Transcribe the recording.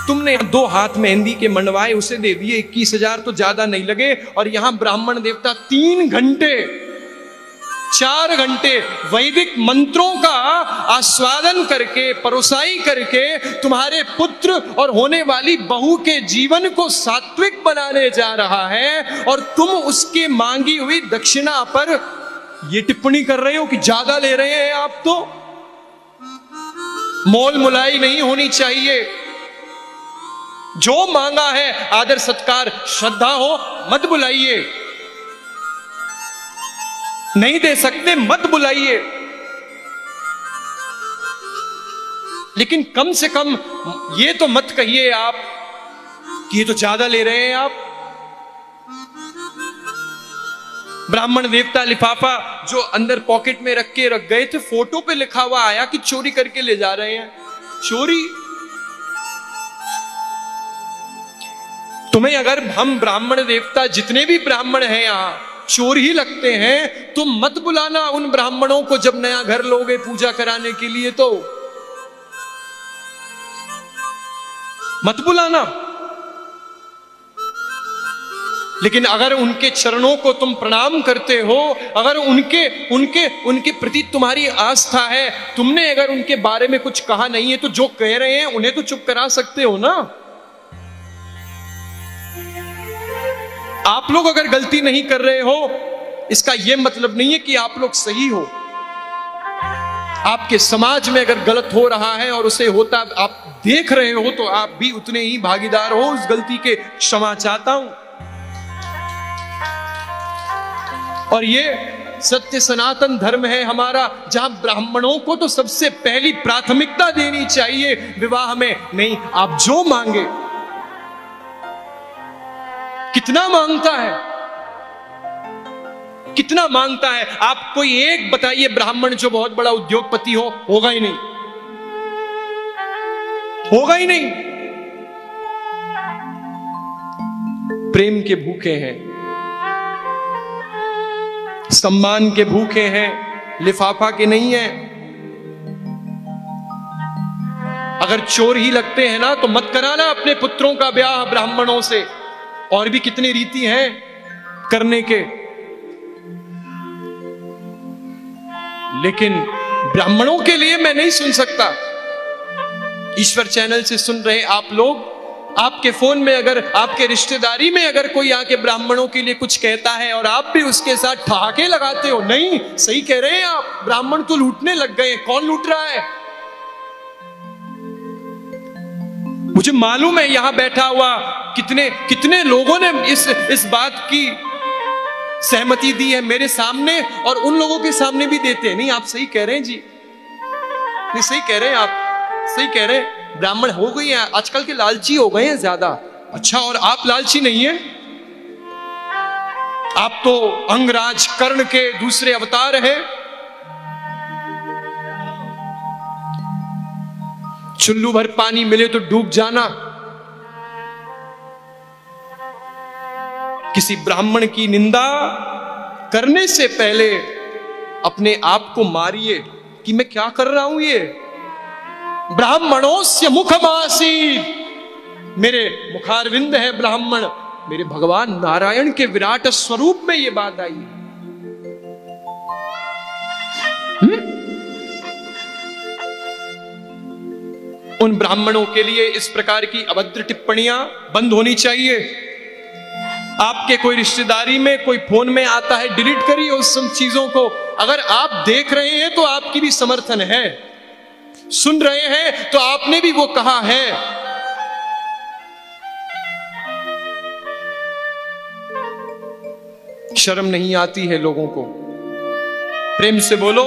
तुमने 2 हाथ मेहंदी के मंडवाए, उसे दे दिए 21,000, तो ज्यादा नहीं लगे। और यहां ब्राह्मण देवता 3 घंटे 4 घंटे वैदिक मंत्रों का आस्वादन करके, परोसाई करके तुम्हारे पुत्र और होने वाली बहू के जीवन को सात्विक बनाने जा रहा है, और तुम उसके मांगी हुई दक्षिणा पर यह टिप्पणी कर रहे हो कि ज्यादा ले रहे हैं आप। तो मोल मुलाई नहीं होनी चाहिए। जो मांगा है आदर सत्कार श्रद्धा हो, मत बुलाइए। नहीं दे सकते मत बुलाइए, लेकिन कम से कम ये तो मत कहिए आप कि ये तो ज्यादा ले रहे हैं आप। ब्राह्मण देवता लिफाफा जो अंदर पॉकेट में रख गए थे, फोटो पे लिखा हुआ आया कि चोरी करके ले जा रहे हैं। चोरी? तुम्हें अगर हम ब्राह्मण देवता जितने भी ब्राह्मण हैं यहां चोर ही लगते हैं, तो मत बुलाना उन ब्राह्मणों को जब नया घर लोगे पूजा कराने के लिए, तो मत बुलाना। लेकिन अगर उनके चरणों को तुम प्रणाम करते हो, अगर उनके प्रति तुम्हारी आस्था है, तुमने अगर उनके बारे में कुछ कहा नहीं है, तो जो कह रहे हैं उन्हें तो चुप करा सकते हो ना। आप लोग अगर गलती नहीं कर रहे हो, इसका यह मतलब नहीं है कि आप लोग सही हो। आपके समाज में अगर गलत हो रहा है और उसे होता आप देख रहे हो, तो आप भी उतने ही भागीदार हो उस गलती के। क्षमा चाहता हूं। और ये सत्य सनातन धर्म है हमारा, जहां ब्राह्मणों को तो सबसे पहली प्राथमिकता देनी चाहिए विवाह में। नहीं, आप जो मांगे। कितना मांगता है, कितना मांगता है? आप कोई एक बताइए ब्राह्मण जो बहुत बड़ा उद्योगपति हो। होगा ही नहीं, होगा ही नहीं। प्रेम के भूखे हैं, सम्मान के भूखे हैं, लिफाफा के नहीं है। अगर चोर ही लगते हैं ना, तो मत कराना अपने पुत्रों का ब्याह ब्राह्मणों से। और भी कितनी रीति हैं करने के, लेकिन ब्राह्मणों के लिए मैं नहीं सुन सकता। ईश्वर चैनल से सुन रहे आप लोग, आपके फोन में अगर, आपके रिश्तेदारी में अगर कोई आके ब्राह्मणों के लिए कुछ कहता है और आप भी उसके साथ ठहाके लगाते हो, नहीं सही कह रहे हैं आप, ब्राह्मण तो लूटने लग गए। कौन लूट रहा है? मुझे मालूम है यहां बैठा हुआ कितने लोगों ने इस बात की सहमति दी है मेरे सामने, और उन लोगों के सामने भी देते हैं। नहीं, आप सही कह रहे हैं जी, नहीं सही कह रहे हैं आप, सही कह रहे हैं। ब्राह्मण हो गई है आजकल के, लालची हो गए हैं ज्यादा। अच्छा, और आप लालची नहीं है? आप तो अंगराज कर्ण के दूसरे अवतार हैं। चुल्लू भर पानी मिले तो डूब जाना। किसी ब्राह्मण की निंदा करने से पहले अपने आप को मारिए कि मैं क्या कर रहा हूं। ये ब्राह्मणोस्य मुखमासीत्, मेरे मुखारविंद है ब्राह्मण। मेरे भगवान नारायण के विराट स्वरूप में ये बात आई। उन ब्राह्मणों के लिए इस प्रकार की अभद्र टिप्पणियां बंद होनी चाहिए। आपके कोई रिश्तेदारी में कोई फोन में आता है, डिलीट करिए उस सब चीजों को। अगर आप देख रहे हैं तो आपकी भी समर्थन है, सुन रहे हैं तो आपने भी वो कहा है। शर्म नहीं आती है लोगों को? प्रेम से बोलो।